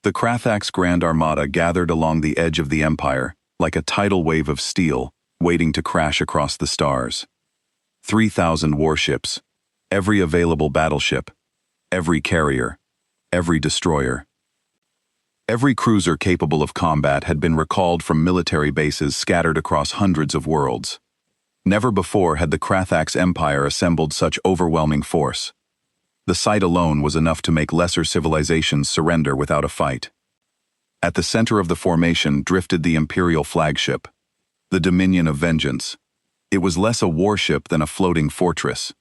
The Krathak's Grand Armada gathered along the edge of the Empire, like a tidal wave of steel, waiting to crash across the stars. 3,000 warships, every available battleship, every carrier, every destroyer. Every cruiser capable of combat had been recalled from military bases scattered across hundreds of worlds. Never before had the Krathak's empire assembled such overwhelming force. The sight alone was enough to make lesser civilizations surrender without a fight. At the center of the formation drifted the Imperial flagship, the Dominion of Vengeance. It was less a warship than a floating fortress,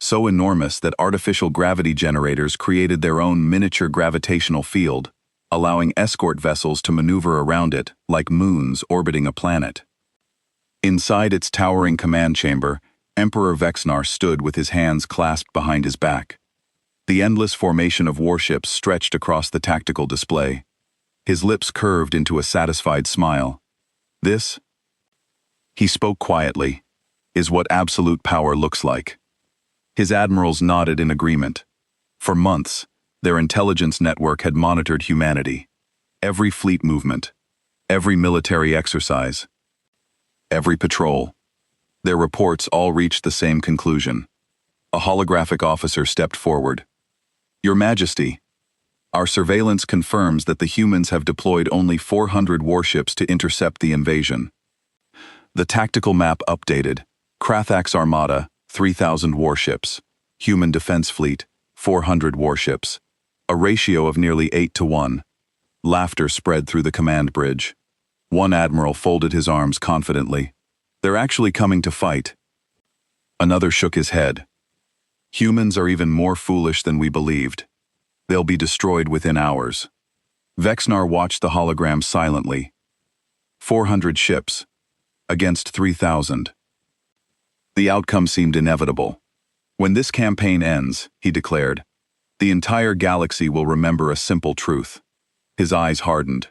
so enormous that artificial gravity generators created their own miniature gravitational field, allowing escort vessels to maneuver around it like moons orbiting a planet. Inside its towering command chamber, Emperor Vexnar stood with his hands clasped behind his back. The endless formation of warships stretched across the tactical display. His lips curved into a satisfied smile. This, he spoke quietly, is what absolute power looks like. His admirals nodded in agreement. For months, their intelligence network had monitored humanity. Every fleet movement, every military exercise, every patrol. Their reports all reached the same conclusion. A holographic officer stepped forward. Your Majesty, our surveillance confirms that the humans have deployed only 400 warships to intercept the invasion. The tactical map updated. Krathak's Armada, 3,000 warships. Human defense fleet, 400 warships. A ratio of nearly 8-to-1. Laughter spread through the command bridge. One admiral folded his arms confidently. They're actually coming to fight. Another shook his head. Humans are even more foolish than we believed. They'll be destroyed within hours. Vexnar watched the hologram silently. 400 ships, against 3,000. The outcome seemed inevitable. When this campaign ends, he declared, the entire galaxy will remember a simple truth. His eyes hardened.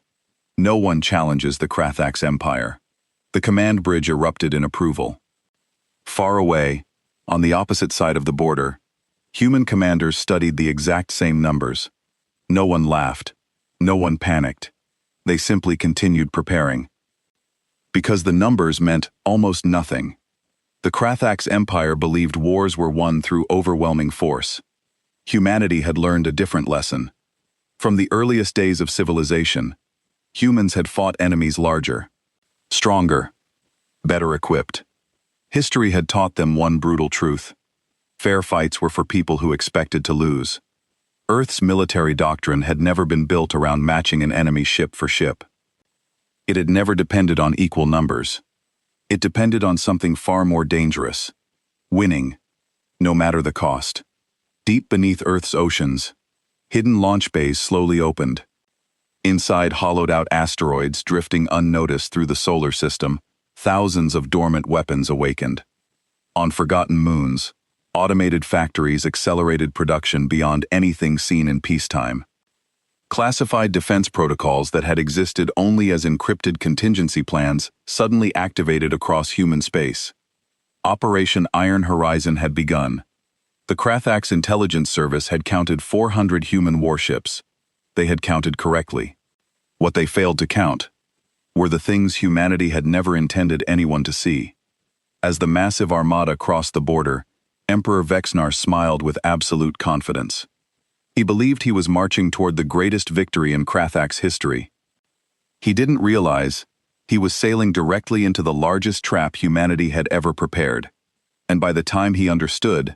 No one challenges the Krathak's empire. The command bridge erupted in approval. Far away, on the opposite side of the border, human commanders studied the exact same numbers. No one laughed. No one panicked. They simply continued preparing. Because the numbers meant almost nothing. The Krathak's empire believed wars were won through overwhelming force. Humanity had learned a different lesson. From the earliest days of civilization, humans had fought enemies larger, stronger, better equipped. History had taught them one brutal truth. Fair fights were for people who expected to lose. Earth's military doctrine had never been built around matching an enemy ship for ship. It had never depended on equal numbers. It depended on something far more dangerous: winning, no matter the cost. Deep beneath Earth's oceans, hidden launch bays slowly opened. Inside hollowed-out asteroids drifting unnoticed through the solar system, thousands of dormant weapons awakened. On forgotten moons, automated factories accelerated production beyond anything seen in peacetime. Classified defense protocols that had existed only as encrypted contingency plans suddenly activated across human space. Operation Iron Horizon had begun. The Krathak's intelligence service had counted 400 human warships. They had counted correctly. What they failed to count were the things humanity had never intended anyone to see. As the massive armada crossed the border, Emperor Vexnar smiled with absolute confidence. He believed he was marching toward the greatest victory in Krathak's history. He didn't realize he was sailing directly into the largest trap humanity had ever prepared. And by the time he understood,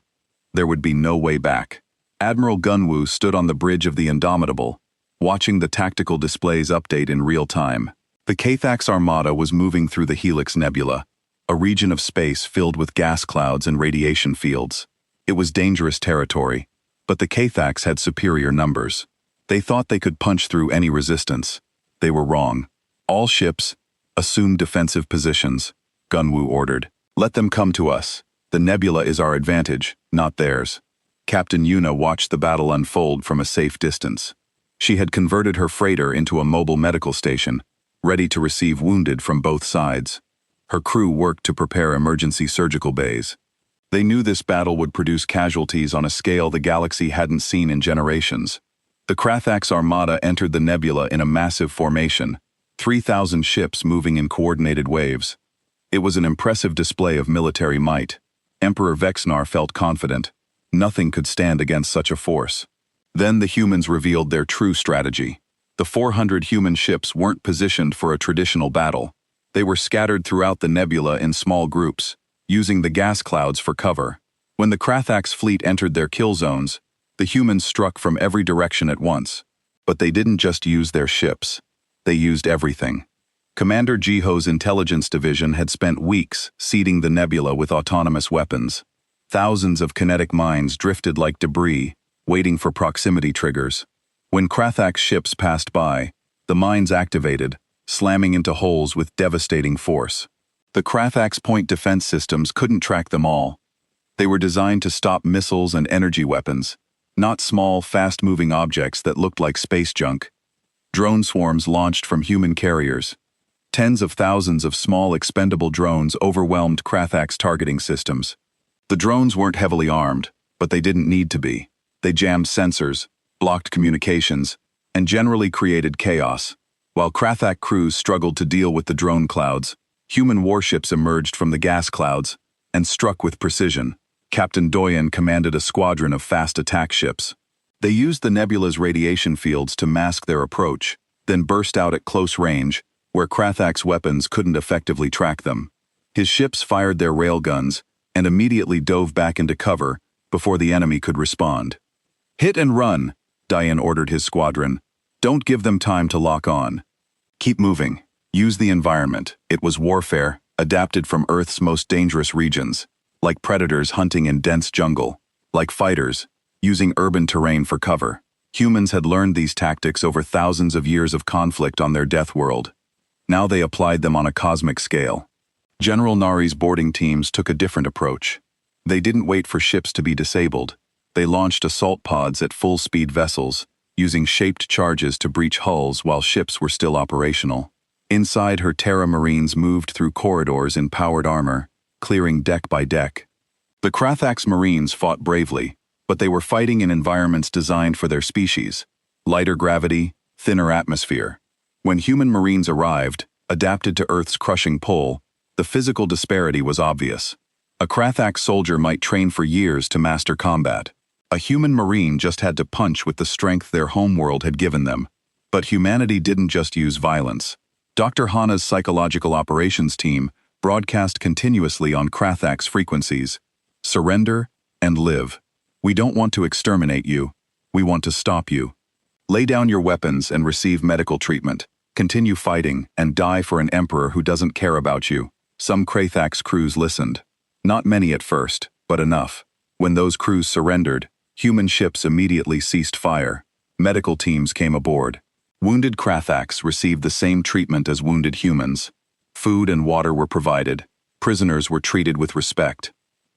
there would be no way back. Admiral Gunwu stood on the bridge of the Indomitable, watching the tactical displays update in real time. The Krathak's Armada was moving through the Helix Nebula, a region of space filled with gas clouds and radiation fields. It was dangerous territory, but the Krathaks had superior numbers. They thought they could punch through any resistance. They were wrong. All ships, assume defensive positions, Gunwu ordered. Let them come to us. The nebula is our advantage, not theirs. Captain Yuna watched the battle unfold from a safe distance. She had converted her freighter into a mobile medical station, ready to receive wounded from both sides. Her crew worked to prepare emergency surgical bays. They knew this battle would produce casualties on a scale the galaxy hadn't seen in generations. The Krathax armada entered the nebula in a massive formation, 3,000 ships moving in coordinated waves. It was an impressive display of military might. Emperor Vexnar felt confident. Nothing could stand against such a force. Then the humans revealed their true strategy. The 400 human ships weren't positioned for a traditional battle. They were scattered throughout the nebula in small groups, using the gas clouds for cover. When the Krathax fleet entered their kill zones, the humans struck from every direction at once. But they didn't just use their ships. They used everything. Commander Jiho's intelligence division had spent weeks seeding the nebula with autonomous weapons. Thousands of kinetic mines drifted like debris, waiting for proximity triggers. When Krathax ships passed by, the mines activated, slamming into holes with devastating force. The Krathax point defense systems couldn't track them all. They were designed to stop missiles and energy weapons, not small, fast-moving objects that looked like space junk. Drone swarms launched from human carriers. Tens of thousands of small expendable drones overwhelmed Krathax targeting systems. The drones weren't heavily armed, but they didn't need to be. They jammed sensors, blocked communications, and generally created chaos. While Krathax crews struggled to deal with the drone clouds, human warships emerged from the gas clouds and struck with precision. Captain Doyen commanded a squadron of fast attack ships. They used the nebula's radiation fields to mask their approach, then burst out at close range, where Krathax weapons couldn't effectively track them. His ships fired their railguns and immediately dove back into cover before the enemy could respond. "Hit and run," Doyen ordered his squadron. "Don't give them time to lock on. Keep moving. Use the environment." It was warfare, adapted from Earth's most dangerous regions, like predators hunting in dense jungle, like fighters, using urban terrain for cover. Humans had learned these tactics over thousands of years of conflict on their death world. Now they applied them on a cosmic scale. General Nari's boarding teams took a different approach. They didn't wait for ships to be disabled. They launched assault pods at full-speed vessels, using shaped charges to breach hulls while ships were still operational. Inside, her Terra Marines moved through corridors in powered armor, clearing deck by deck. The Krathax Marines fought bravely, but they were fighting in environments designed for their species: lighter gravity, thinner atmosphere. When human Marines arrived, adapted to Earth's crushing pull, the physical disparity was obvious. A Krathax soldier might train for years to master combat. A human Marine just had to punch with the strength their homeworld had given them. But humanity didn't just use violence. Dr. Hana's psychological operations team broadcast continuously on Krathax frequencies: "Surrender and live. We don't want to exterminate you. We want to stop you. Lay down your weapons and receive medical treatment. Continue fighting and die for an emperor who doesn't care about you." Some Krathax crews listened. Not many at first, but enough. When those crews surrendered, human ships immediately ceased fire. Medical teams came aboard. Wounded Krathax received the same treatment as wounded humans. Food and water were provided. Prisoners were treated with respect.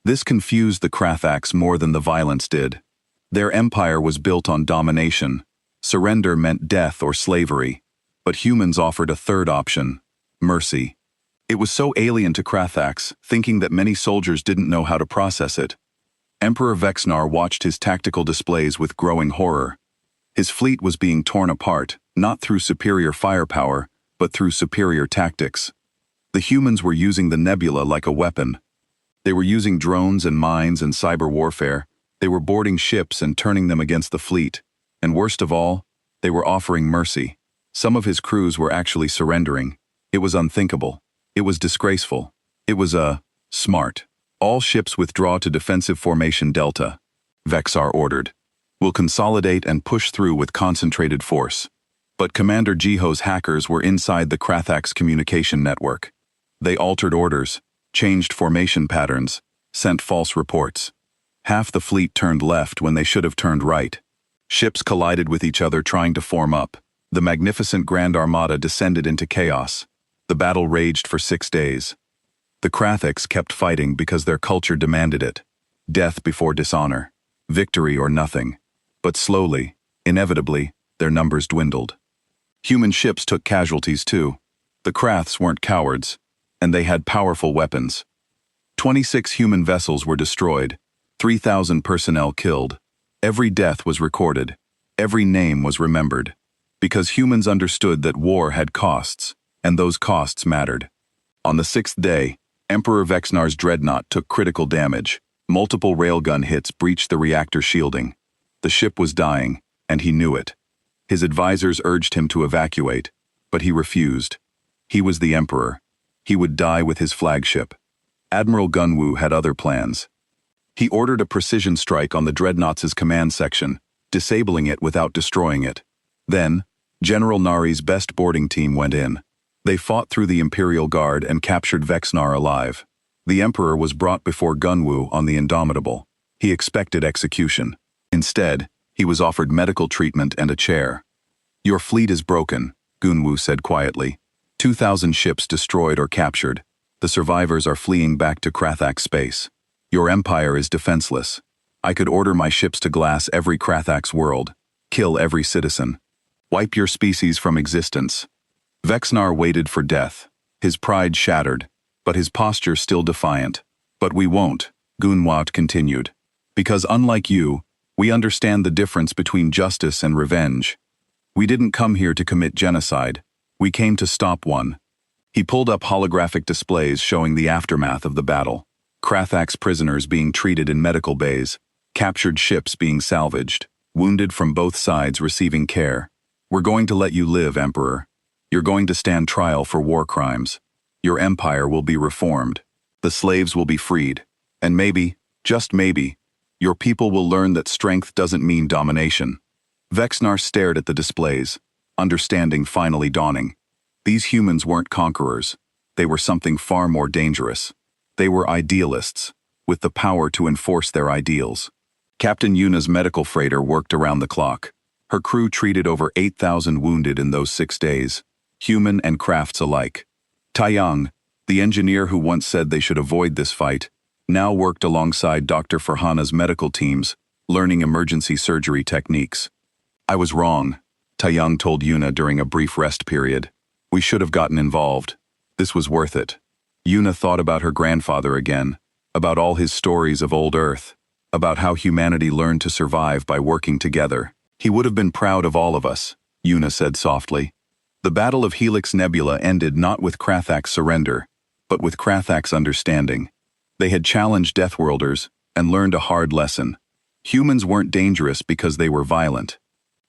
This confused the Krathax more than the violence did. Their empire was built on domination. Surrender meant death or slavery. But humans offered a third option: mercy. It was so alien to Krathax, thinking that many soldiers didn't know how to process it. Emperor Vexnar watched his tactical displays with growing horror. His fleet was being torn apart, not through superior firepower, but through superior tactics. The humans were using the nebula like a weapon. They were using drones and mines and cyber warfare. They were boarding ships and turning them against the fleet. And worst of all, they were offering mercy. Some of his crews were actually surrendering. It was unthinkable. It was disgraceful. It was smart. "All ships withdraw to defensive formation Delta," Vexar ordered. "We'll consolidate and push through with concentrated force." But Commander Jiho's hackers were inside the Krathax communication network. They altered orders, changed formation patterns, sent false reports. Half the fleet turned left when they should have turned right. Ships collided with each other trying to form up. The magnificent Grand Armada descended into chaos. The battle raged for 6 days. The Krathax kept fighting because their culture demanded it. Death before dishonor. Victory or nothing. But slowly, inevitably, their numbers dwindled. Human ships took casualties too. The Kraths weren't cowards, and they had powerful weapons. 26 human vessels were destroyed, 3,000 personnel killed. Every death was recorded. Every name was remembered. Because humans understood that war had costs, and those costs mattered. On the sixth day, Emperor Vexnar's dreadnought took critical damage. Multiple railgun hits breached the reactor shielding. The ship was dying, and he knew it. His advisors urged him to evacuate, but he refused. He was the Emperor. He would die with his flagship. Admiral Gunwu had other plans. He ordered a precision strike on the dreadnought's command section, disabling it without destroying it. Then, General Nari's best boarding team went in. They fought through the Imperial Guard and captured Vexnar alive. The Emperor was brought before Gunwu on the Indomitable. He expected execution. Instead, he was offered medical treatment and a chair. "Your fleet is broken," Gunwu said quietly. 2,000 ships destroyed or captured. The survivors are fleeing back to Krathak space. Your empire is defenseless. I could order my ships to glass every Krathak's world, kill every citizen. Wipe your species from existence. Vexnar waited for death, his pride shattered, but his posture still defiant. "But we won't," Gunwu continued. "Because unlike you, we understand the difference between justice and revenge. We didn't come here to commit genocide. We came to stop one." He pulled up holographic displays showing the aftermath of the battle. Krathak's prisoners being treated in medical bays, captured ships being salvaged, wounded from both sides receiving care. "We're going to let you live, Emperor. You're going to stand trial for war crimes. Your empire will be reformed. The slaves will be freed. And maybe, just maybe, your people will learn that strength doesn't mean domination." Vexnar stared at the displays, understanding finally dawning. These humans weren't conquerors. They were something far more dangerous. They were idealists, with the power to enforce their ideals. Captain Yuna's medical freighter worked around the clock. Her crew treated over 8,000 wounded in those 6 days, human and crafts alike. Taiyang, the engineer who once said they should avoid this fight, now worked alongside Dr. Farhana's medical teams, learning emergency surgery techniques. "I was wrong," Taiyang told Yuna during a brief rest period. "We should have gotten involved. This was worth it." Yuna thought about her grandfather again, about all his stories of old Earth, about how humanity learned to survive by working together. "He would have been proud of all of us," Yuna said softly. The Battle of Helix Nebula ended not with Krathak's surrender, but with Krathak's understanding. They had challenged Deathworlders and learned a hard lesson. Humans weren't dangerous because they were violent.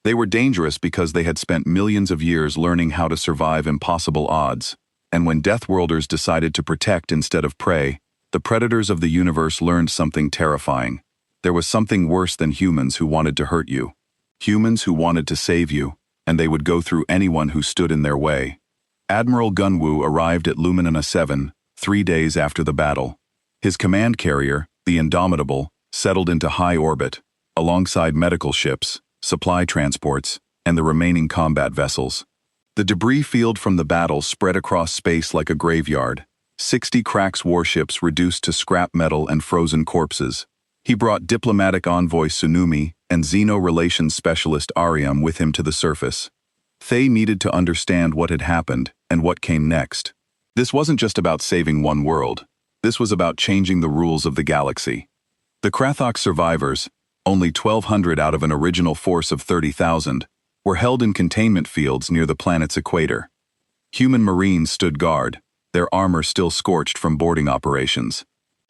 They were dangerous because they had spent millions of years learning how to survive impossible odds. And when Deathworlders decided to protect instead of prey, the predators of the universe learned something terrifying. There was something worse than humans who wanted to hurt you. Humans who wanted to save you, and they would go through anyone who stood in their way. Admiral Gunwu arrived at Luminana 7, 3 days after the battle. His command carrier, the Indomitable, settled into high orbit, alongside medical ships, supply transports, and the remaining combat vessels. The debris field from the battle spread across space like a graveyard, 60 Krax warships reduced to scrap metal and frozen corpses. He brought diplomatic envoy Tsunumi and Xeno relations specialist Ariam with him to the surface. They needed to understand what had happened and what came next. This wasn't just about saving one world. This was about changing the rules of the galaxy. The Krathak survivors, only 1,200 out of an original force of 30,000, were held in containment fields near the planet's equator. Human Marines stood guard, their armor still scorched from boarding operations.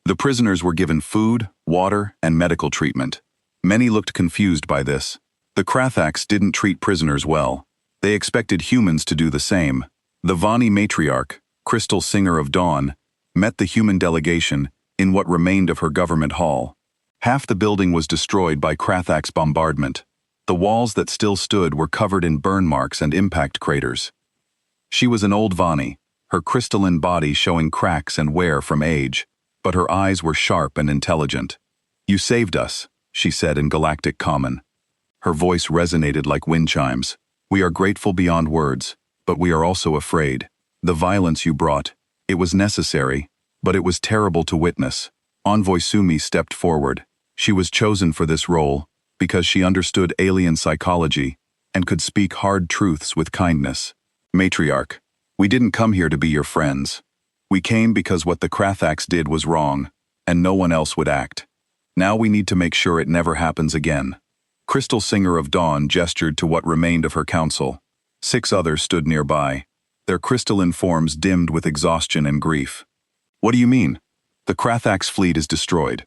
The prisoners were given food, water, and medical treatment. Many looked confused by this. The Krathaks didn't treat prisoners well. They expected humans to do the same. The Vani matriarch, Crystal Singer of Dawn, met the human delegation in what remained of her government hall. Half the building was destroyed by Krathak's bombardment. The walls that still stood were covered in burn marks and impact craters. She was an old Vani, her crystalline body showing cracks and wear from age, but her eyes were sharp and intelligent. "You saved us," she said in Galactic Common. Her voice resonated like wind chimes. "We are grateful beyond words, but we are also afraid. The violence you brought, it was necessary, but it was terrible to witness." Envoy Sumi stepped forward. She was chosen for this role because she understood alien psychology and could speak hard truths with kindness. "Matriarch, we didn't come here to be your friends. We came because what the Krathaks did was wrong, and no one else would act. Now we need to make sure it never happens again." Crystal Singer of Dawn gestured to what remained of her council. 6 others stood nearby, their crystalline forms dimmed with exhaustion and grief. What do you mean? The Krathax fleet is destroyed.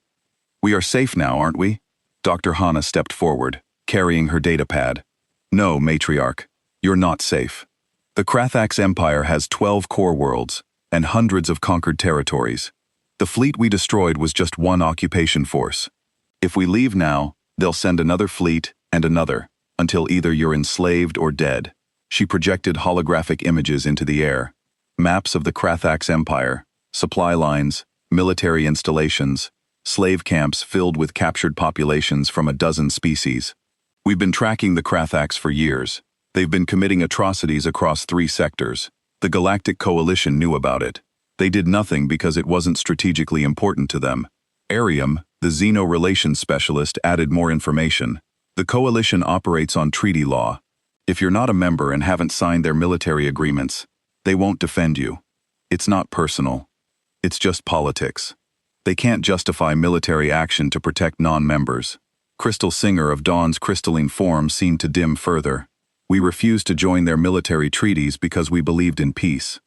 We are safe now, aren't we? Dr. Hana stepped forward, carrying her datapad. No, Matriarch, you're not safe. The Krathax Empire has 12 core worlds and hundreds of conquered territories. The fleet we destroyed was just one occupation force. If we leave now, they'll send another fleet and another, until either you're enslaved or dead. She projected holographic images into the air. Maps of the Krathax Empire, supply lines, military installations, slave camps filled with captured populations from a dozen species. We've been tracking the Krathax for years. They've been committing atrocities across 3 sectors. The Galactic Coalition knew about it. They did nothing because it wasn't strategically important to them. Arium, the Xeno Relations Specialist, added more information. The Coalition operates on treaty law. If you're not a member and haven't signed their military agreements, they won't defend you. It's not personal. It's just politics. They can't justify military action to protect non-members. Crystal Singer of Dawn's crystalline form seemed to dim further. We refused to join their military treaties because we believed in peace.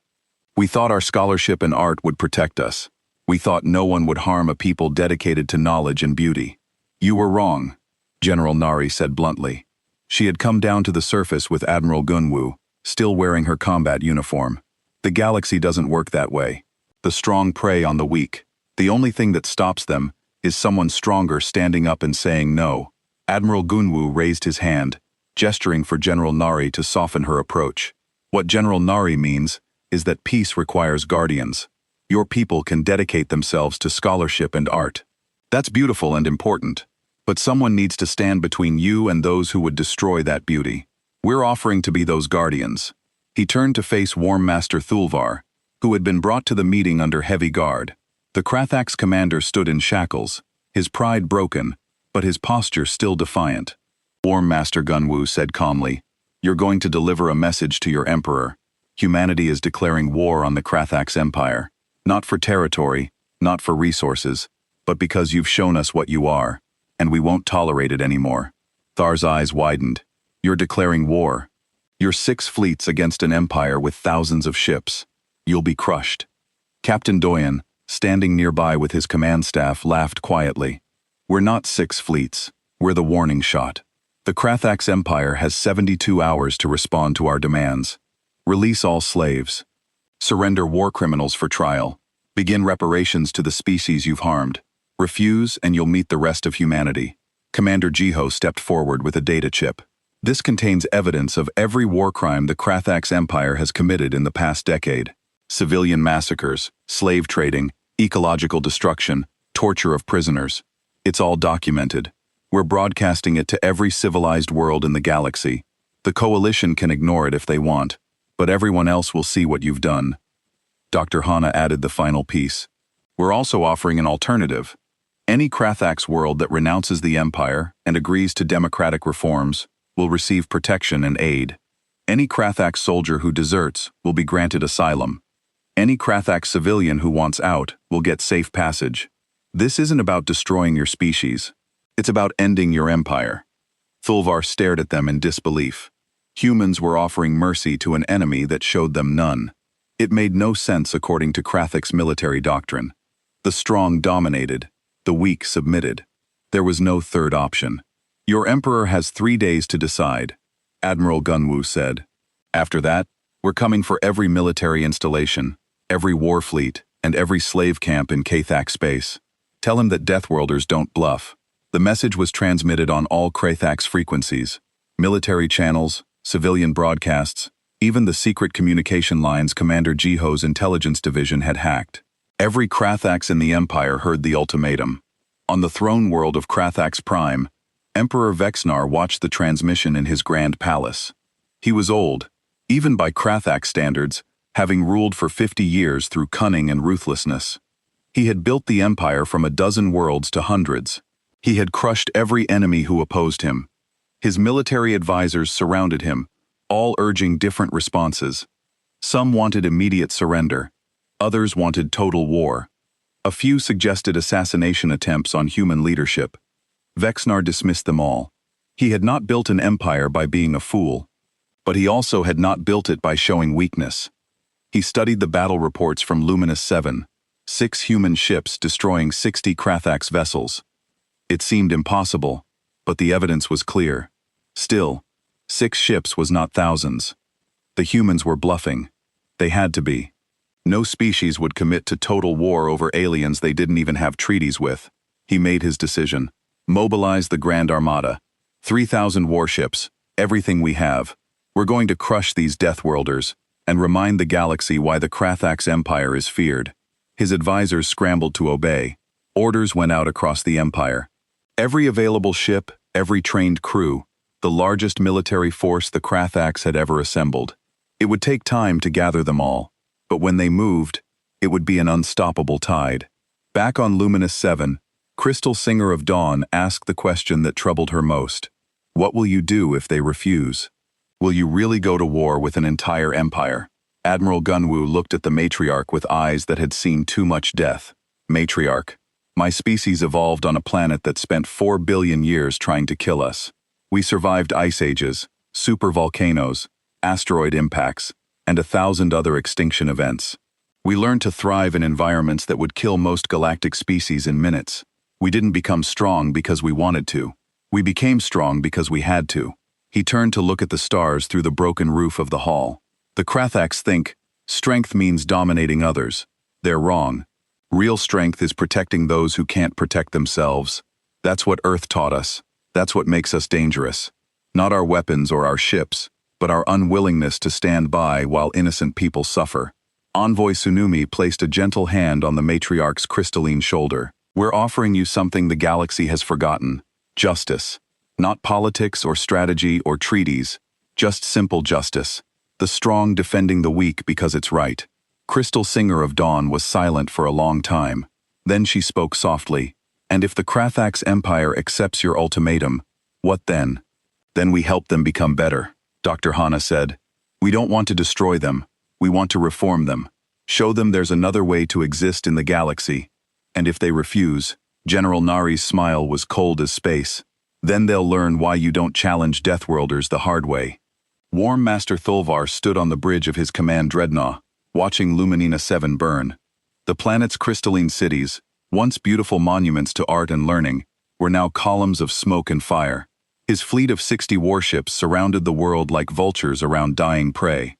We thought our scholarship and art would protect us. We thought no one would harm a people dedicated to knowledge and beauty. You were wrong, General Nari said bluntly. She had come down to the surface with Admiral Gunwu, still wearing her combat uniform. The galaxy doesn't work that way. The strong prey on the weak. The only thing that stops them is someone stronger standing up and saying no. Admiral Gunwu raised his hand, gesturing for General Nari to soften her approach. What General Nari means is that peace requires guardians. Your people can dedicate themselves to scholarship and art. That's beautiful and important. But someone needs to stand between you and those who would destroy that beauty. We're offering to be those guardians. He turned to face Worm Master Thulvar, who had been brought to the meeting under heavy guard. The Krathax commander stood in shackles, his pride broken, but his posture still defiant. Worm Master Gunwu said calmly, "You're going to deliver a message to your emperor. Humanity is declaring war on the Krathax Empire. Not for territory, not for resources, but because you've shown us what you are, and we won't tolerate it anymore." Thar's eyes widened. "You're declaring war. You're 6 fleets against an empire with thousands of ships. You'll be crushed." Captain Doyen, standing nearby with his command staff, laughed quietly. "We're not 6 fleets. We're the warning shot. The Krathax Empire has 72 hours to respond to our demands. Release all slaves. Surrender war criminals for trial. Begin reparations to the species you've harmed. Refuse and you'll meet the rest of humanity." Commander Jiho stepped forward with a data chip. "This contains evidence of every war crime the Krathax Empire has committed in the past decade. Civilian massacres, slave trading, ecological destruction, torture of prisoners. It's all documented. We're broadcasting it to every civilized world in the galaxy. The Coalition can ignore it if they want, but everyone else will see what you've done." Dr. Hana added the final piece. "We're also offering an alternative. Any Krathax world that renounces the Empire and agrees to democratic reforms will receive protection and aid. Any Krathax soldier who deserts will be granted asylum. Any Krathax civilian who wants out will get safe passage. This isn't about destroying your species. It's about ending your empire." Thulvar stared at them in disbelief. Humans were offering mercy to an enemy that showed them none. It made no sense according to Krathax military doctrine. The strong dominated, the weak submitted. There was no third option. "Your emperor has 3 days to decide," Admiral Gunwu said. "After that, we're coming for every military installation, every war fleet, and every slave camp in Krathax space. Tell him that Deathworlders don't bluff." The message was transmitted on all Krathax frequencies, military channels, civilian broadcasts, even the secret communication lines Commander Jiho's intelligence division had hacked. Every Krathax in the Empire heard the ultimatum. On the throne world of Krathax Prime, Emperor Vexnar watched the transmission in his grand palace. He was old, even by Krathax standards, having ruled for 50 years through cunning and ruthlessness. He had built the Empire from a dozen worlds to hundreds. He had crushed every enemy who opposed him. His military advisors surrounded him, all urging different responses. Some wanted immediate surrender. Others wanted total war. A few suggested assassination attempts on human leadership. Vexnar dismissed them all. He had not built an empire by being a fool, but he also had not built it by showing weakness. He studied the battle reports from Luminous 7, 6 human ships destroying 60 Krathax vessels. It seemed impossible, but the evidence was clear. Still, 6 ships was not thousands. The humans were bluffing. They had to be. No species would commit to total war over aliens they didn't even have treaties with. He made his decision. Mobilize the Grand Armada. 3,000 warships, everything we have. We're going to crush these Deathworlders and remind the galaxy why the Krathax Empire is feared. His advisors scrambled to obey. Orders went out across the Empire. Every available ship, every trained crew, the largest military force the Krathax had ever assembled. It would take time to gather them all, but when they moved, it would be an unstoppable tide. Back on Luminous 7, Crystal Singer of Dawn asked the question that troubled her most. What will you do if they refuse? Will you really go to war with an entire empire? Admiral Gunwu looked at the matriarch with eyes that had seen too much death. Matriarch, my species evolved on a planet that spent 4 billion years trying to kill us. We survived ice ages, supervolcanoes, asteroid impacts, and 1,000 other extinction events. We learned to thrive in environments that would kill most galactic species in minutes. We didn't become strong because we wanted to. We became strong because we had to. He turned to look at the stars through the broken roof of the hall. The Krathax think, strength means dominating others. They're wrong. Real strength is protecting those who can't protect themselves. That's what Earth taught us. That's what makes us dangerous. Not our weapons or our ships, but our unwillingness to stand by while innocent people suffer. Envoy Tsunumi placed a gentle hand on the matriarch's crystalline shoulder. We're offering you something the galaxy has forgotten. Justice. Not politics or strategy or treaties, just simple justice. The strong defending the weak because it's right. Crystal Singer of Dawn was silent for a long time. Then she spoke softly. And if the Krathax Empire accepts your ultimatum, what then? Then we help them become better, Dr. Hana said. We don't want to destroy them. We want to reform them. Show them there's another way to exist in the galaxy. And if they refuse, General Nari's smile was cold as space. Then they'll learn why you don't challenge Deathworlders the hard way. Warm Master Thulvar stood on the bridge of his command dreadnought, watching Luminina 7 burn. The planet's crystalline cities, once beautiful monuments to art and learning, were now columns of smoke and fire. His fleet of 60 warships surrounded the world like vultures around dying prey.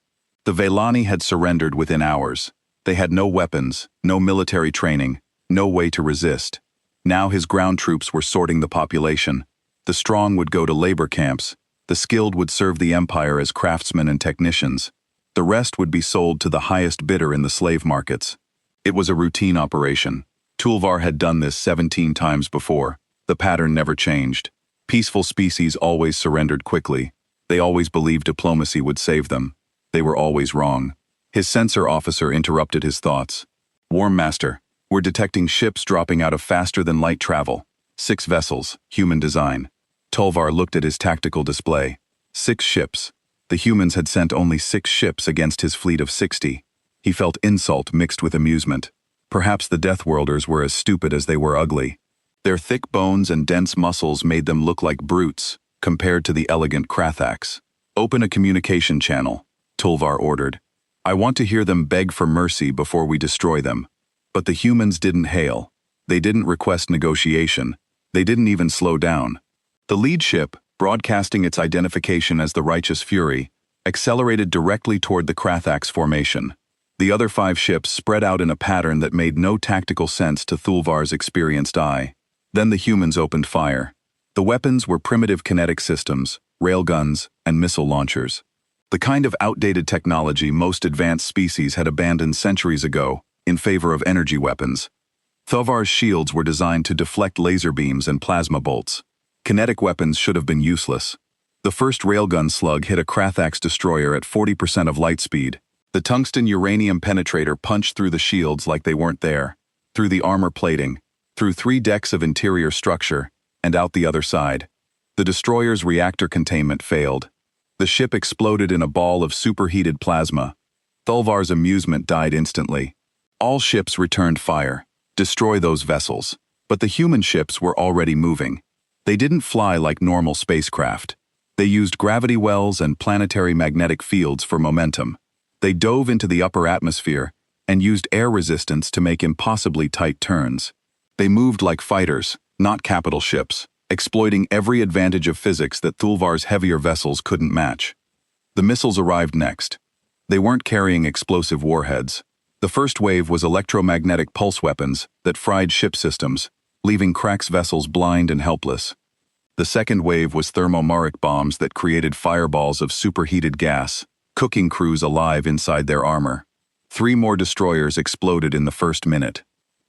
The Velani had surrendered within hours. They had no weapons, no military training, no way to resist. Now his ground troops were sorting the population. The strong would go to labor camps. The skilled would serve the empire as craftsmen and technicians. The rest would be sold to the highest bidder in the slave markets. It was a routine operation. Tulvar had done this 17 times before. The pattern never changed. Peaceful species always surrendered quickly. They always believed diplomacy would save them. They were always wrong. His censor officer interrupted his thoughts. Warm Master, we're detecting ships dropping out of faster-than-light travel. 6 vessels, human design. Tulvar looked at his tactical display. 6 ships. The humans had sent only 6 ships against his fleet of 60. He felt insult mixed with amusement. Perhaps the Deathworlders were as stupid as they were ugly. Their thick bones and dense muscles made them look like brutes, compared to the elegant Krathax. Open a communication channel, Tulvar ordered. I want to hear them beg for mercy before we destroy them. But the humans didn't hail. They didn't request negotiation. They didn't even slow down. The lead ship, broadcasting its identification as the Righteous Fury, accelerated directly toward the Krathax formation. The other 5 ships spread out in a pattern that made no tactical sense to Thulvar's experienced eye. Then the humans opened fire. The weapons were primitive kinetic systems, railguns, and missile launchers. The kind of outdated technology most advanced species had abandoned centuries ago in favor of energy weapons. Thulvar's shields were designed to deflect laser beams and plasma bolts. Kinetic weapons should have been useless. The first railgun slug hit a Krathax destroyer at 40% of light speed. The tungsten uranium penetrator punched through the shields like they weren't there, through the armor plating, through 3 decks of interior structure, and out the other side. The destroyer's reactor containment failed. The ship exploded in a ball of superheated plasma. Thulvar's amusement died instantly. All ships returned fire. Destroy those vessels. But the human ships were already moving. They didn't fly like normal spacecraft. They used gravity wells and planetary magnetic fields for momentum. They dove into the upper atmosphere and used air resistance to make impossibly tight turns. They moved like fighters, not capital ships, exploiting every advantage of physics that Thulvar's heavier vessels couldn't match. The missiles arrived next. They weren't carrying explosive warheads. The first wave was electromagnetic pulse weapons that fried ship systems, leaving Crack's vessels blind and helpless. The second wave was thermomaric bombs that created fireballs of superheated gas, cooking crews alive inside their armor. 3 more destroyers exploded in the first minute.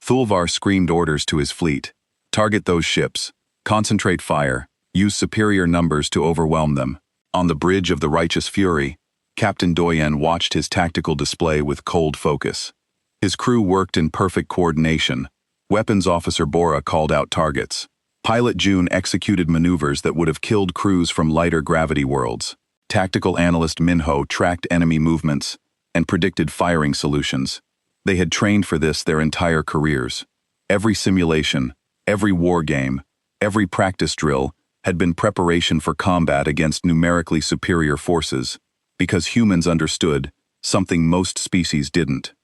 Thulvar screamed orders to his fleet. Target those ships. Concentrate fire. Use superior numbers to overwhelm them. On the bridge of the Righteous Fury, Captain Doyen watched his tactical display with cold focus. His crew worked in perfect coordination. Weapons Officer Bora called out targets. Pilot June executed maneuvers that would have killed crews from lighter gravity worlds. Tactical Analyst Minho tracked enemy movements and predicted firing solutions. They had trained for this their entire careers. Every simulation, every war game, every practice drill had been preparation for combat against numerically superior forces, because humans understood something most species didn't.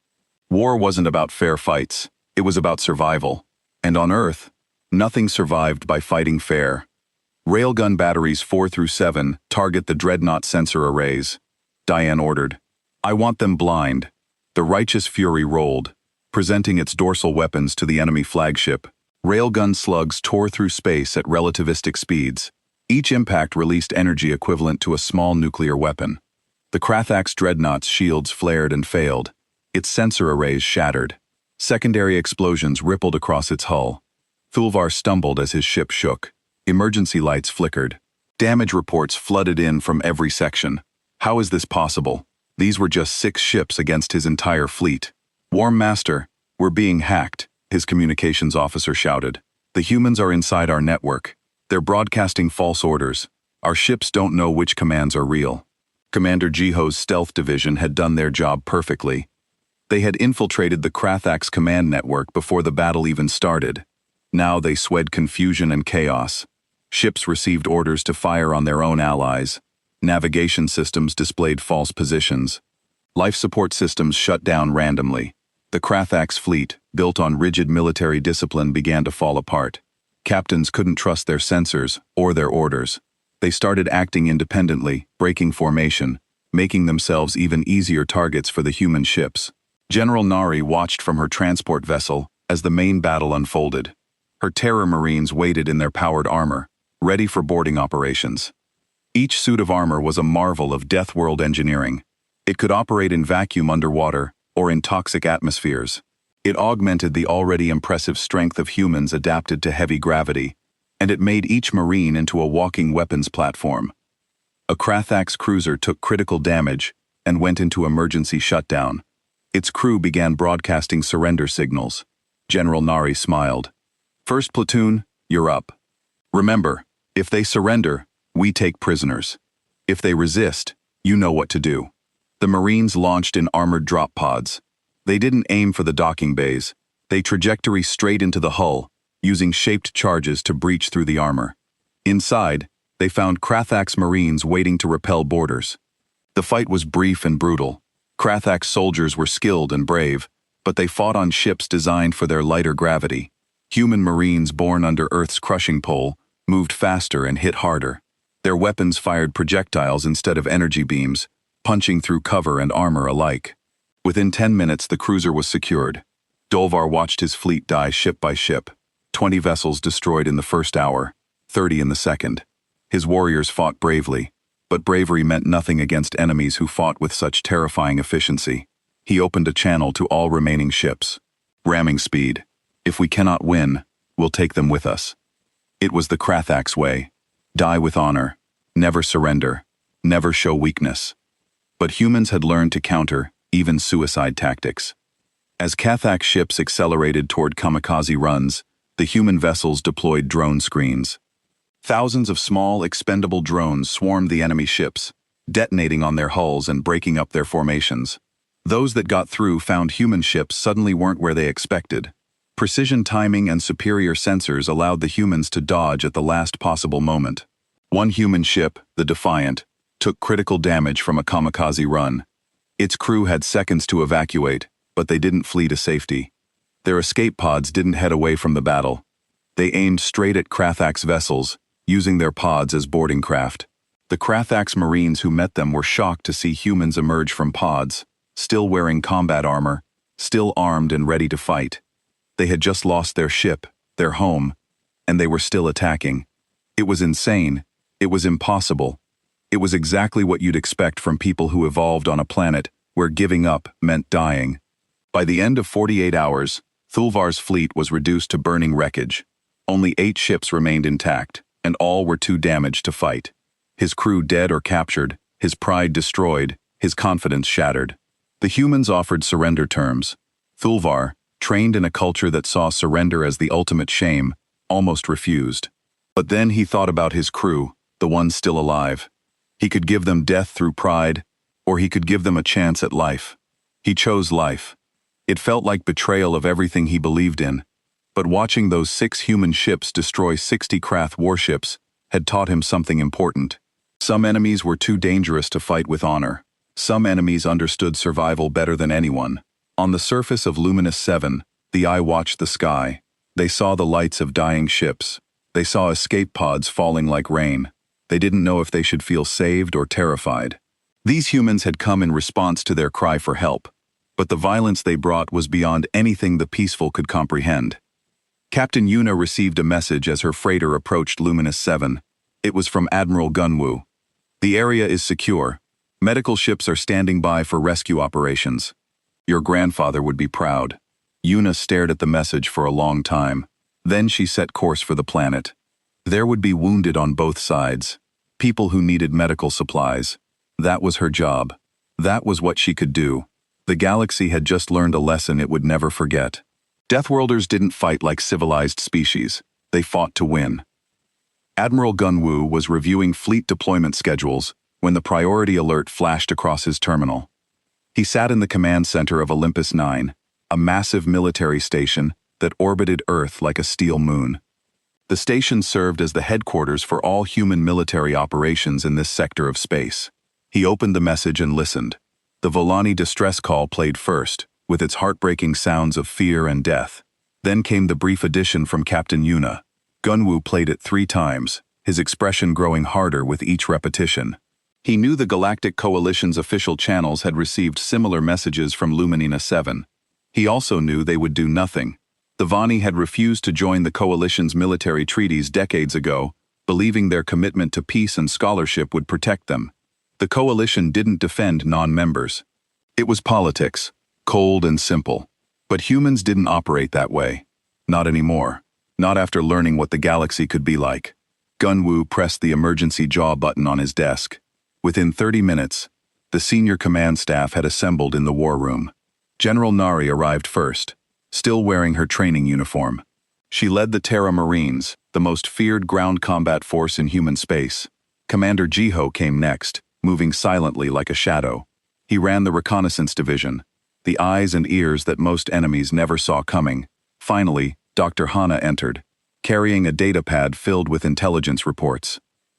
War wasn't about fair fights, it was about survival. And on Earth, nothing survived by fighting fair. Railgun batteries 4 through 7 target the dreadnought sensor arrays. Diane ordered. I want them blind. The Righteous Fury rolled, presenting its dorsal weapons to the enemy flagship. Railgun slugs tore through space at relativistic speeds. Each impact released energy equivalent to a small nuclear weapon. The Krathax dreadnought's shields flared and failed. Its sensor arrays shattered. Secondary explosions rippled across its hull. Thulvar stumbled as his ship shook. Emergency lights flickered. Damage reports flooded in from every section. How is this possible? These were just 6 ships against his entire fleet. Warm Master, we're being hacked, his communications officer shouted. The humans are inside our network. They're broadcasting false orders. Our ships don't know which commands are real. Commander Jiho's stealth division had done their job perfectly. They had infiltrated the Krathax command network before the battle even started. Now they swed confusion and chaos. Ships received orders to fire on their own allies. Navigation systems displayed false positions. Life support systems shut down randomly. The Krathax fleet, built on rigid military discipline, began to fall apart. Captains couldn't trust their sensors or their orders. They started acting independently, breaking formation, making themselves even easier targets for the human ships. General Nari watched from her transport vessel as the main battle unfolded. Her Terror Marines waited in their powered armor, ready for boarding operations. Each suit of armor was a marvel of Deathworld engineering. It could operate in vacuum underwater or in toxic atmospheres. It augmented the already impressive strength of humans adapted to heavy gravity, and it made each Marine into a walking weapons platform. A Krathax cruiser took critical damage and went into emergency shutdown. Its crew began broadcasting surrender signals. General Nari smiled. First platoon, you're up. Remember, if they surrender, we take prisoners. If they resist, you know what to do. The Marines launched in armored drop pods. They didn't aim for the docking bays. They trajectory straight into the hull, using shaped charges to breach through the armor. Inside, they found Krathax Marines waiting to repel boarders. The fight was brief and brutal. Krathax soldiers were skilled and brave, but they fought on ships designed for their lighter gravity. Human Marines born under Earth's crushing pole moved faster and hit harder. Their weapons fired projectiles instead of energy beams, punching through cover and armor alike. Within 10 minutes, the cruiser was secured. Dolvar watched his fleet die ship by ship. 20 vessels destroyed in the first hour, 30 in the second. His warriors fought bravely, but bravery meant nothing against enemies who fought with such terrifying efficiency. He opened a channel to all remaining ships. Ramming speed. If we cannot win, we'll take them with us. It was the Krathax way. Die with honor. Never surrender. Never show weakness. But humans had learned to counter even suicide tactics. As Krathax ships accelerated toward kamikaze runs, the human vessels deployed drone screens. Thousands of small, expendable drones swarmed the enemy ships, detonating on their hulls and breaking up their formations. Those that got through found human ships suddenly weren't where they expected. Precision timing and superior sensors allowed the humans to dodge at the last possible moment. One human ship, the Defiant, took critical damage from a kamikaze run. Its crew had seconds to evacuate, but they didn't flee to safety. Their escape pods didn't head away from the battle. They aimed straight at Krathax vessels, using their pods as boarding craft. The Krathax Marines who met them were shocked to see humans emerge from pods, still wearing combat armor, still armed and ready to fight. They had just lost their ship, their home, and they were still attacking. It was insane. It was impossible. It was exactly what you'd expect from people who evolved on a planet where giving up meant dying. By the end of 48 hours, Thulvar's fleet was reduced to burning wreckage. Only 8 ships remained intact, and all were too damaged to fight. His crew dead or captured, his pride destroyed, his confidence shattered. The humans offered surrender terms. Thulvar, trained in a culture that saw surrender as the ultimate shame, almost refused. But then he thought about his crew, the ones still alive. He could give them death through pride, or he could give them a chance at life. He chose life. It felt like betrayal of everything he believed in. But watching those 6 human ships destroy 60 Krath warships had taught him something important. Some enemies were too dangerous to fight with honor. Some enemies understood survival better than anyone. On the surface of Luminous 7, the eye watched the sky. They saw the lights of dying ships. They saw escape pods falling like rain. They didn't know if they should feel saved or terrified. These humans had come in response to their cry for help, but the violence they brought was beyond anything the peaceful could comprehend. Captain Yuna received a message as her freighter approached Luminous 7. It was from Admiral Gunwu. The area is secure. Medical ships are standing by for rescue operations. Your grandfather would be proud. Yuna stared at the message for a long time. Then she set course for the planet. There would be wounded on both sides. People who needed medical supplies. That was her job. That was what she could do. The galaxy had just learned a lesson it would never forget. Deathworlders didn't fight like civilized species. They fought to win. Admiral Gunwu was reviewing fleet deployment schedules when the priority alert flashed across his terminal. He sat in the command center of Olympus 9, a massive military station that orbited Earth like a steel moon. The station served as the headquarters for all human military operations in this sector of space. He opened the message and listened. The Volani distress call played first, with its heartbreaking sounds of fear and death. Then came the brief addition from Captain Yuna. Gunwu played it 3 times, his expression growing harder with each repetition. He knew the Galactic Coalition's official channels had received similar messages from Luminina 7. He also knew they would do nothing. The Vani had refused to join the Coalition's military treaties decades ago, believing their commitment to peace and scholarship would protect them. The Coalition didn't defend non-members. It was politics, cold and simple. But humans didn't operate that way. Not anymore. Not after learning what the galaxy could be like. Gunwu pressed the emergency jaw button on his desk. Within 30 minutes, the senior command staff had assembled in the war room. General Nari arrived first, still wearing her training uniform. She led the Terra Marines, the most feared ground combat force in human space. Commander Jiho came next, moving silently like a shadow. He ran the reconnaissance division, the eyes and ears that most enemies never saw coming. Finally, Dr. Hana entered, carrying a datapad filled with intelligence reports.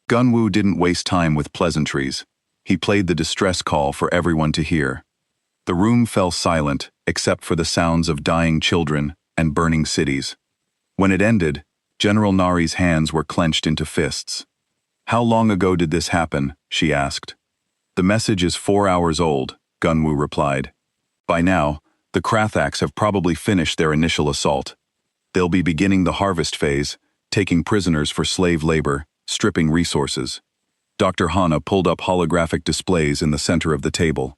Gunwu didn't waste time with pleasantries. He played the distress call for everyone to hear. The room fell silent, except for the sounds of dying children and burning cities. When it ended, General Nari's hands were clenched into fists. "How long ago did this happen?" she asked. "The message is 4 hours old," Gunwu replied. "By now, the Krathax have probably finished their initial assault. They'll be beginning the harvest phase, taking prisoners for slave labor, stripping resources." Dr. Hana pulled up holographic displays in the center of the table.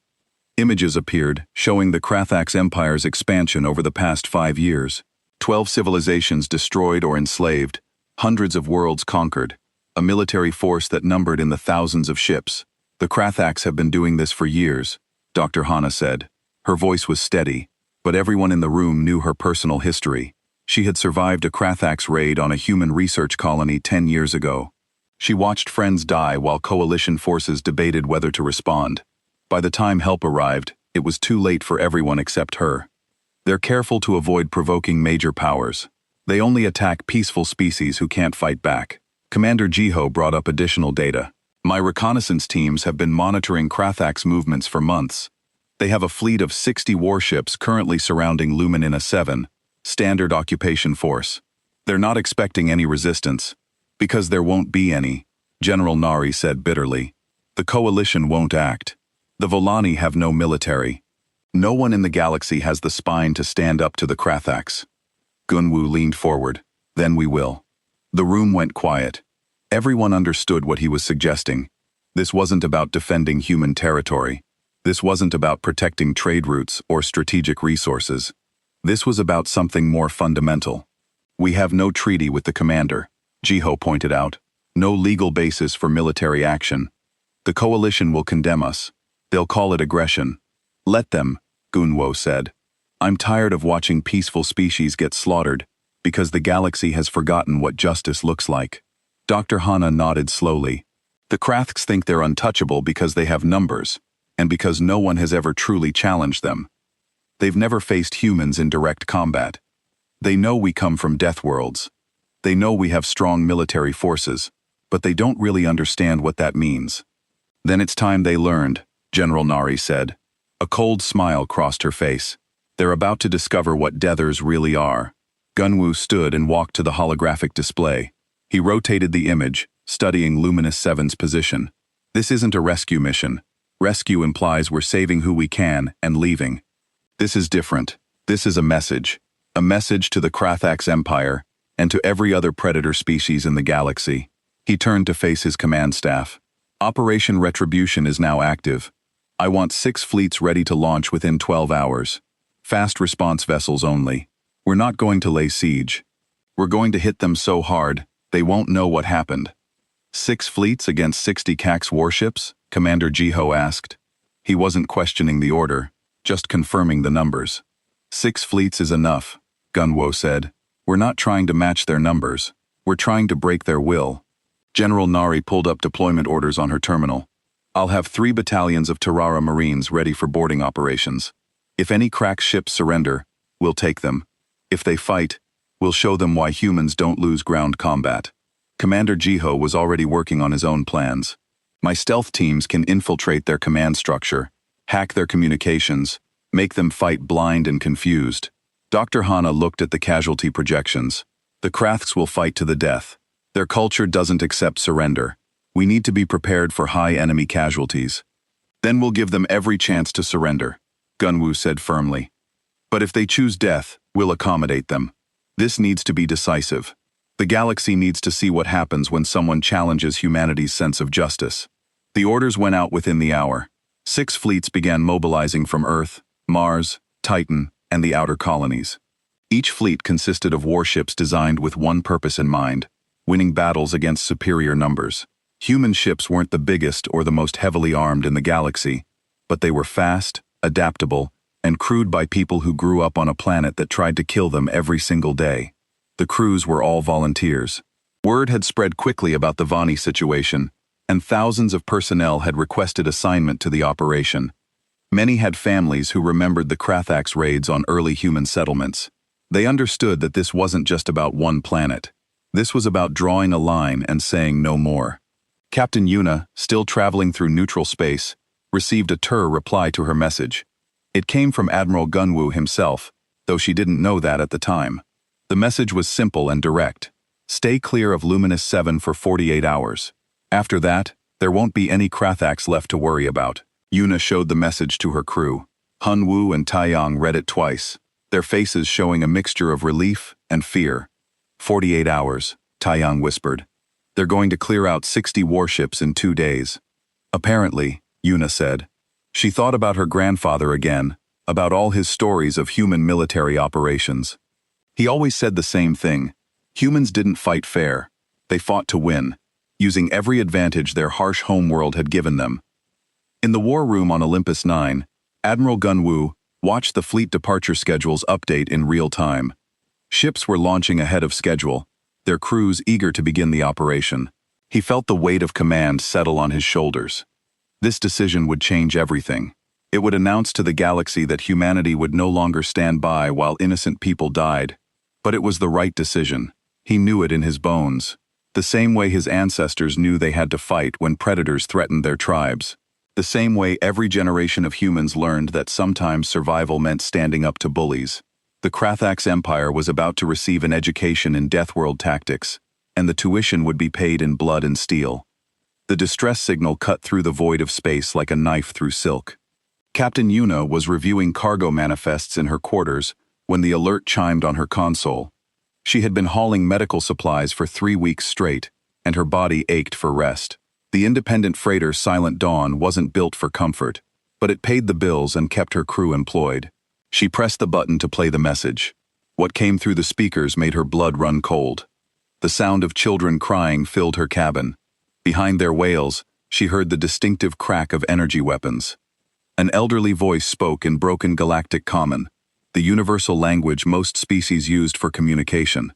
Images appeared, showing the Krathax Empire's expansion over the past 5 years. 12 civilizations destroyed or enslaved, hundreds of worlds conquered, a military force that numbered in the thousands of ships. "The Krathax have been doing this for years," Dr. Hana said. Her voice was steady, but everyone in the room knew her personal history. She had survived a Krathax raid on a human research colony 10 years ago. She watched friends die while coalition forces debated whether to respond. By the time help arrived, it was too late for everyone except her. They're careful to avoid provoking major powers. They only attack peaceful species who can't fight back. Commander Jiho brought up additional data. My reconnaissance teams have been monitoring Krathak's movements for months. They have a fleet of 60 warships currently surrounding Luminina 7, standard occupation force. They're not expecting any resistance. Because there won't be any, General Nari said bitterly. The coalition won't act. The Volani have no military. No one in the galaxy has the spine to stand up to the Krathaks. Gunwu leaned forward. Then we will. The room went quiet. Everyone understood what he was suggesting. This wasn't about defending human territory. This wasn't about protecting trade routes or strategic resources. This was about something more fundamental. We have no treaty with the commander, Jiho pointed out. No legal basis for military action. The coalition will condemn us. They'll call it aggression. Let them, Gunwo said. I'm tired of watching peaceful species get slaughtered because the galaxy has forgotten what justice looks like. Dr. Hana nodded slowly. The Krathks think they're untouchable because they have numbers, and because no one has ever truly challenged them. They've never faced humans in direct combat. They know we come from Deathworlds. They know we have strong military forces, but they don't really understand what that means. Then it's time they learned, General Nari said. A cold smile crossed her face. They're about to discover what Deathers really are. Gunwu stood and walked to the holographic display. He rotated the image, studying Luminous 7's position. This isn't a rescue mission. Rescue implies we're saving who we can and leaving. This is different. This is a message. A message to the Krathak's empire and to every other predator species in the galaxy. He turned to face his command staff. Operation Retribution is now active. I want 6 fleets ready to launch within 12 hours. Fast response vessels only. We're not going to lay siege. We're going to hit them so hard, they won't know what happened. 6 fleets against 60 Cax warships? Commander Jiho asked. He wasn't questioning the order, just confirming the numbers. 6 fleets is enough, Gunwo said. We're not trying to match their numbers. We're trying to break their will. General Nari pulled up deployment orders on her terminal. I'll have 3 battalions of Terrara Marines ready for boarding operations. If any Krax ships surrender, we'll take them. If they fight, we'll show them why humans don't lose ground combat. Commander Jiho was already working on his own plans. My stealth teams can infiltrate their command structure, hack their communications, make them fight blind and confused. Dr. Hana looked at the casualty projections. The Kraths will fight to the death. Their culture doesn't accept surrender. We need to be prepared for high enemy casualties. Then we'll give them every chance to surrender, Gunwu said firmly. But if they choose death, we'll accommodate them. This needs to be decisive. The galaxy needs to see what happens when someone challenges humanity's sense of justice. The orders went out within the hour. 6 fleets began mobilizing from Earth, Mars, Titan, and the outer colonies. Each fleet consisted of warships designed with one purpose in mind: winning battles against superior numbers. Human ships weren't the biggest or the most heavily armed in the galaxy, but they were fast, adaptable, and crewed by people who grew up on a planet that tried to kill them every single day. The crews were all volunteers. Word had spread quickly about the Vani situation, and thousands of personnel had requested assignment to the operation. Many had families who remembered the Krathak's raids on early human settlements. They understood that this wasn't just about one planet. This was about drawing a line and saying no more. Captain Yuna, still traveling through neutral space, received a reply to her message. It came from Admiral Gunwu himself, though she didn't know that at the time. The message was simple and direct. Stay clear of Luminous 7 for 48 hours. After that, there won't be any Krathaks left to worry about. Yuna showed the message to her crew. Hun Wu and Taiyang read it twice, their faces showing a mixture of relief and fear. 48 hours, Taiyang whispered. They're going to clear out 60 warships in 2 days. Apparently, Yuna said. She thought about her grandfather again, about all his stories of human military operations. He always said the same thing. Humans didn't fight fair. They fought to win, using every advantage their harsh homeworld had given them. In the war room on Olympus 9, Admiral Gunwu watched the fleet departure schedules update in real time. Ships were launching ahead of schedule, their crews eager to begin the operation. He felt the weight of command settle on his shoulders. This decision would change everything. It would announce to the galaxy that humanity would no longer stand by while innocent people died. But it was the right decision. He knew it in his bones. The same way his ancestors knew they had to fight when predators threatened their tribes. The same way every generation of humans learned that sometimes survival meant standing up to bullies. The Krathax Empire was about to receive an education in Deathworld tactics, and the tuition would be paid in blood and steel. The distress signal cut through the void of space like a knife through silk. Captain Yuna was reviewing cargo manifests in her quarters when the alert chimed on her console. She had been hauling medical supplies for 3 weeks straight, and her body ached for rest. The independent freighter Silent Dawn wasn't built for comfort, but it paid the bills and kept her crew employed. She pressed the button to play the message. What came through the speakers made her blood run cold. The sound of children crying filled her cabin. Behind their wails, she heard the distinctive crack of energy weapons. An elderly voice spoke in broken galactic common, the universal language most species used for communication.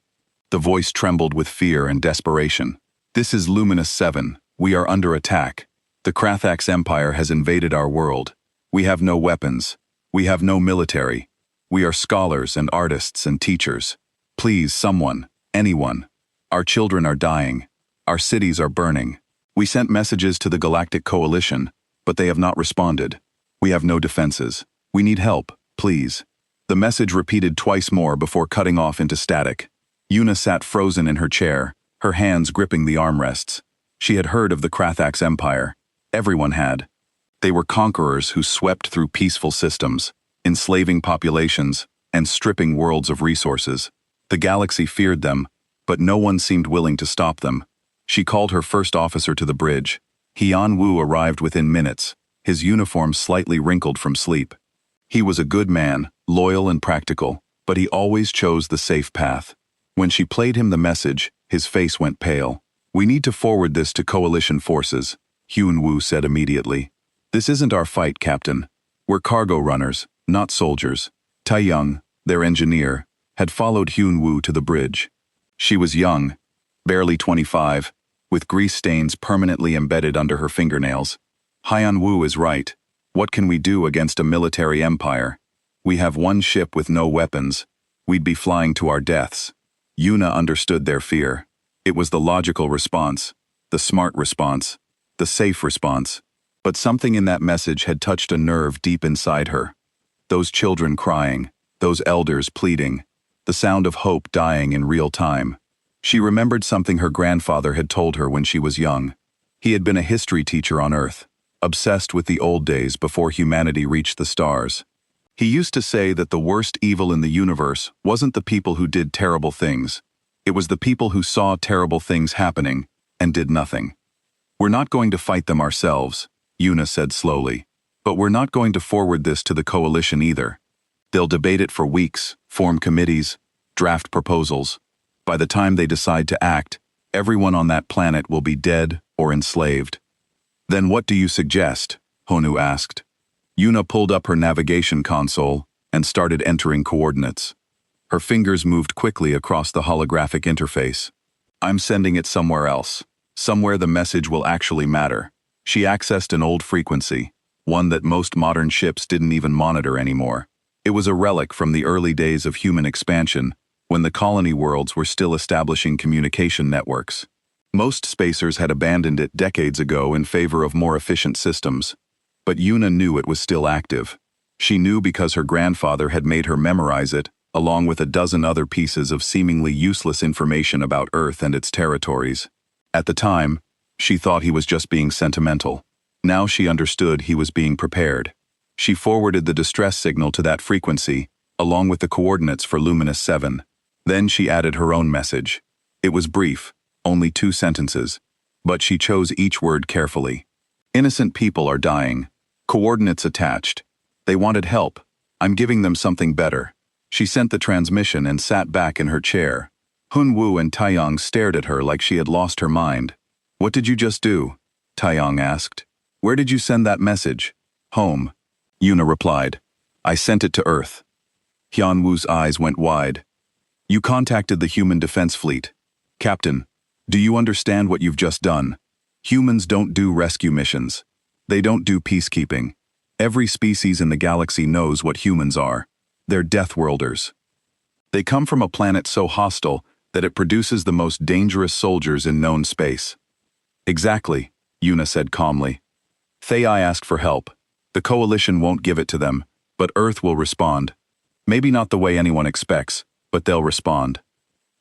The voice trembled with fear and desperation. "This is Luminous 7. We are under attack. The Krathax Empire has invaded our world. We have no weapons. We have no military. We are scholars and artists and teachers. Please, someone, anyone. Our children are dying. Our cities are burning. We sent messages to the Galactic Coalition, but they have not responded. We have no defenses. We need help, please." The message repeated twice more before cutting off into static. Yuna sat frozen in her chair, her hands gripping the armrests. She had heard of the Krathax Empire. Everyone had. They were conquerors who swept through peaceful systems, enslaving populations, and stripping worlds of resources. The galaxy feared them, but no one seemed willing to stop them. She called her first officer to the bridge. Hyun Woo arrived within minutes, his uniform slightly wrinkled from sleep. He was a good man, loyal and practical, but he always chose the safe path. When she played him the message, his face went pale. "We need to forward this to coalition forces," Hyun Woo said immediately. "This isn't our fight, Captain. We're cargo runners, not soldiers." Taeyang, their engineer, had followed Hyun Woo to the bridge. She was young, barely 25, with grease stains permanently embedded under her fingernails. "Hyun Woo is right. What can we do against a military empire? We have one ship with no weapons. We'd be flying to our deaths." Yuna understood their fear. It was the logical response, the smart response, the safe response. But something in that message had touched a nerve deep inside her. Those children crying, those elders pleading, the sound of hope dying in real time. She remembered something her grandfather had told her when she was young. He had been a history teacher on Earth, obsessed with the old days before humanity reached the stars. He used to say that the worst evil in the universe wasn't the people who did terrible things. It was the people who saw terrible things happening and did nothing. "We're not going to fight them ourselves," Yuna said slowly. "But we're not going to forward this to the coalition either. They'll debate it for weeks, form committees, draft proposals. By the time they decide to act, everyone on that planet will be dead or enslaved." "Then what do you suggest?" Honu asked. Yuna pulled up her navigation console and started entering coordinates. Her fingers moved quickly across the holographic interface. "I'm sending it somewhere else. Somewhere the message will actually matter." She accessed an old frequency, one that most modern ships didn't even monitor anymore. It was a relic from the early days of human expansion, when the colony worlds were still establishing communication networks. Most spacers had abandoned it decades ago in favor of more efficient systems. But Yuna knew it was still active. She knew because her grandfather had made her memorize it, along with a dozen other pieces of seemingly useless information about Earth and its territories. At the time, she thought he was just being sentimental. Now she understood he was being prepared. She forwarded the distress signal to that frequency, along with the coordinates for Luminous 7. Then she added her own message. It was brief, only 2 sentences, but she chose each word carefully. "Innocent people are dying. Coordinates attached. They wanted help. I'm giving them something better." She sent the transmission and sat back in her chair. Hun Woo and Taeyang stared at her like she had lost her mind. "What did you just do?" Taeyang asked. "Where did you send that message?" "Home," Yuna replied. "I sent it to Earth." Hyun Woo's eyes went wide. "You contacted the Human Defense Fleet. Captain, do you understand what you've just done? Humans don't do rescue missions. They don't do peacekeeping. Every species in the galaxy knows what humans are. They're Deathworlders. They come from a planet so hostile that it produces the most dangerous soldiers in known space. Exactly, Una said calmly. Thai asked for help. The Coalition won't give it to them, but Earth will respond. Maybe not the way anyone expects, but they'll respond.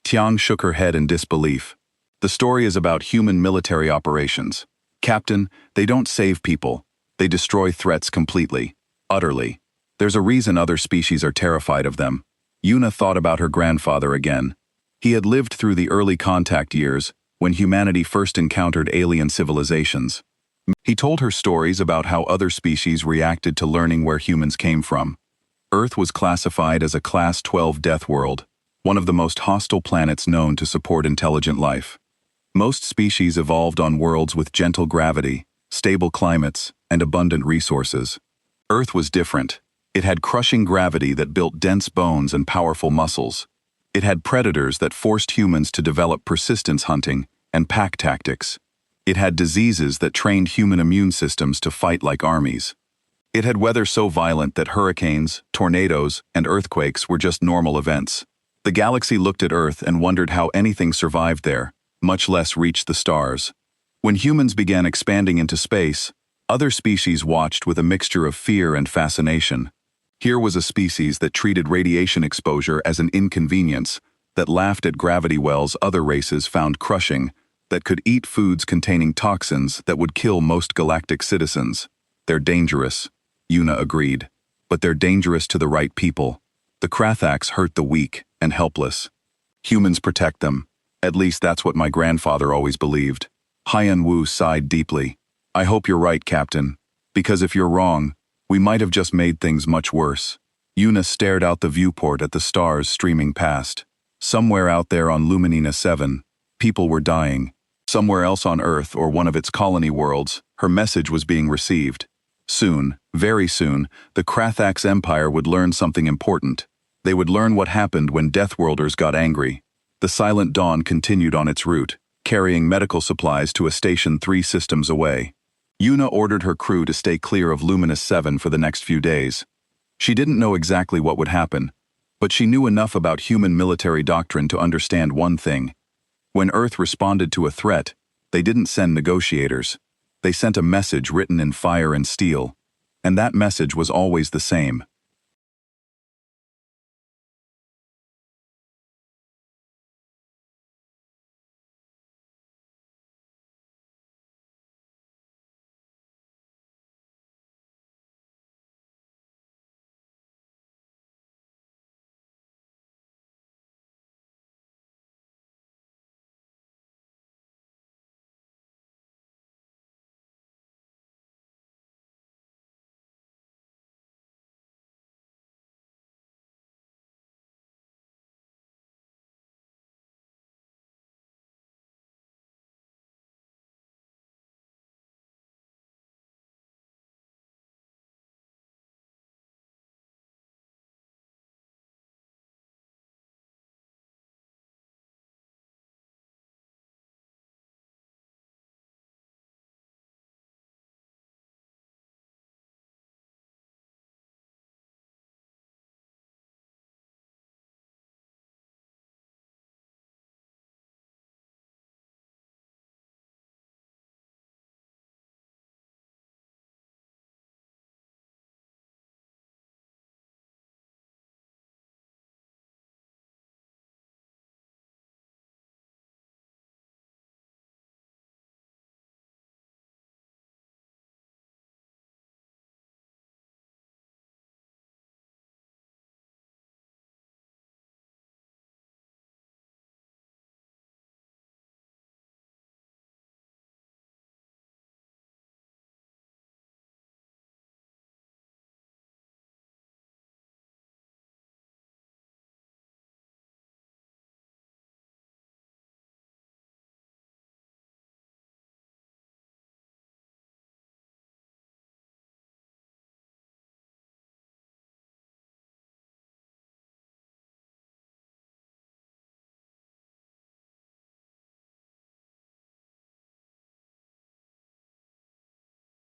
Tiang shook her head in disbelief. The story is about human military operations. Captain, they don't save people. They destroy threats completely, utterly. There's a reason other species are terrified of them. Una thought about her grandfather again. He had lived through the early contact years, when humanity first encountered alien civilizations. He told her stories about how other species reacted to learning where humans came from. Earth was classified as a Class 12 death world, one of the most hostile planets known to support intelligent life. Most species evolved on worlds with gentle gravity, stable climates, and abundant resources. Earth was different. It had crushing gravity that built dense bones and powerful muscles. It had predators that forced humans to develop persistence hunting and pack tactics. It had diseases that trained human immune systems to fight like armies. It had weather so violent that hurricanes, tornadoes, and earthquakes were just normal events. The galaxy looked at Earth and wondered how anything survived there, much less reached the stars. When humans began expanding into space, other species watched with a mixture of fear and fascination. Here was a species that treated radiation exposure as an inconvenience, that laughed at gravity wells other races found crushing, that could eat foods containing toxins that would kill most galactic citizens. They're dangerous, Una agreed. But they're dangerous to the right people. The Krathax hurt the weak and helpless. Humans protect them. At least that's what my grandfather always believed. Haiyan Wu sighed deeply. I hope you're right, Captain. Because if you're wrong, we might have just made things much worse. Una stared out the viewport at the stars streaming past. Somewhere out there on Luminina 7, people were dying. Somewhere else on Earth or one of its colony worlds, her message was being received. Soon, very soon, the Krathax Empire would learn something important. They would learn what happened when Deathworlders got angry. The Silent Dawn continued on its route, carrying medical supplies to a station 3 systems away. Una ordered her crew to stay clear of Luminous 7 for the next few days. She didn't know exactly what would happen, but she knew enough about human military doctrine to understand one thing. When Earth responded to a threat, they didn't send negotiators. They sent a message written in fire and steel. And that message was always the same.